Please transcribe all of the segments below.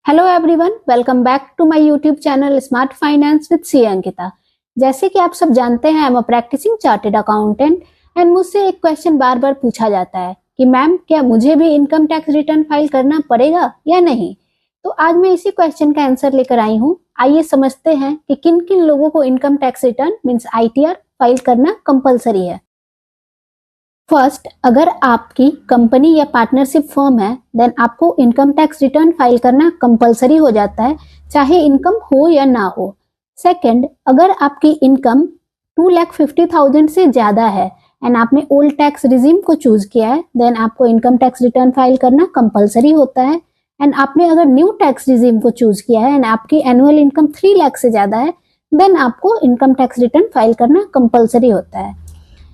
Hello everyone, welcome back to my YouTube channel smart finance with C Ankita. जैसे कि आप सब जानते हैं, I am a practising chartered accountant and मुझसे एक क्वेश्चन बार बार पूछा जाता है कि मैम, क्या मुझे भी इनकम टैक्स रिटर्न फाइल करना पड़ेगा या नहीं। तो आज मैं इसी क्वेश्चन का आंसर लेकर आई हूँ। आइए समझते हैं कि किन किन लोगों को income tax return means ITR file करना कंपलसरी है। फर्स्ट, अगर आपकी कंपनी या पार्टनरशिप फर्म है देन आपको इनकम टैक्स रिटर्न फाइल करना कंपलसरी हो जाता है, चाहे इनकम हो या ना हो। सेकंड, अगर आपकी इनकम 2,50,000 से ज्यादा है एंड आपने ओल्ड टैक्स रिजीम को चूज किया है देन आपको इनकम टैक्स रिटर्न फाइल करना कंपलसरी होता है। एंड आपने अगर न्यू टैक्स रिजीम को चूज किया है एंड आपकी एनुअल इनकम 3 लाख से ज्यादा है देन आपको इनकम टैक्स रिटर्न फाइल करना कंपलसरी होता है।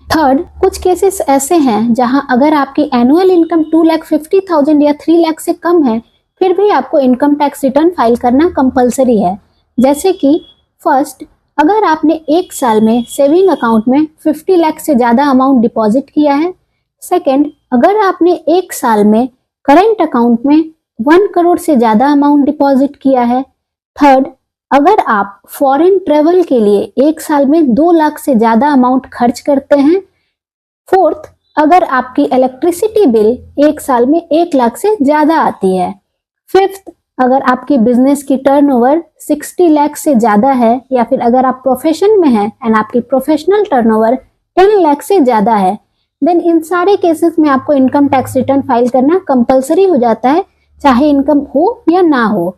थर्ड, कुछ केसेस ऐसे हैं जहां अगर आपकी एनुअल इनकम 2,50,000 या 3 लाख से कम है फिर भी आपको इनकम टैक्स रिटर्न फाइल करना कंपलसरी है। जैसे कि फर्स्ट, अगर आपने एक साल में सेविंग अकाउंट में 50 लाख से ज्यादा अमाउंट डिपॉजिट किया है। सेकंड, अगर आपने एक साल में करंट अकाउंट में 1 करोड़ से ज्यादा अमाउंट डिपॉजिट किया है। थर्ड, अगर आप फॉरेन ट्रेवल के लिए एक साल में 2 लाख से ज्यादा अमाउंट खर्च करते हैं। फोर्थ, अगर आपकी इलेक्ट्रिसिटी बिल एक साल में 1 लाख से ज्यादा आती है। फिफ्थ, अगर आपकी बिजनेस की टर्नओवर 60 लाख से ज्यादा है या फिर अगर आप प्रोफेशन में हैं एंड आपकी प्रोफेशनल टर्नओवर 10 लाख से ज्यादा है देन इन सारे केसेस में आपको इनकम टैक्स रिटर्न फाइल करना कंपलसरी हो जाता है, चाहे इनकम हो या ना हो।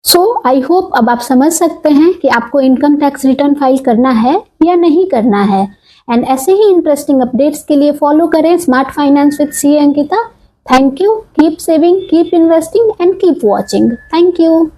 सो आई होप अब आप समझ सकते हैं कि आपको इनकम टैक्स रिटर्न फाइल करना है या नहीं करना है। एंड ऐसे ही इंटरेस्टिंग अपडेट्स के लिए फॉलो करें smart finance with C Ankita. Thank you, keep saving, keep investing and keep watching. Thank you.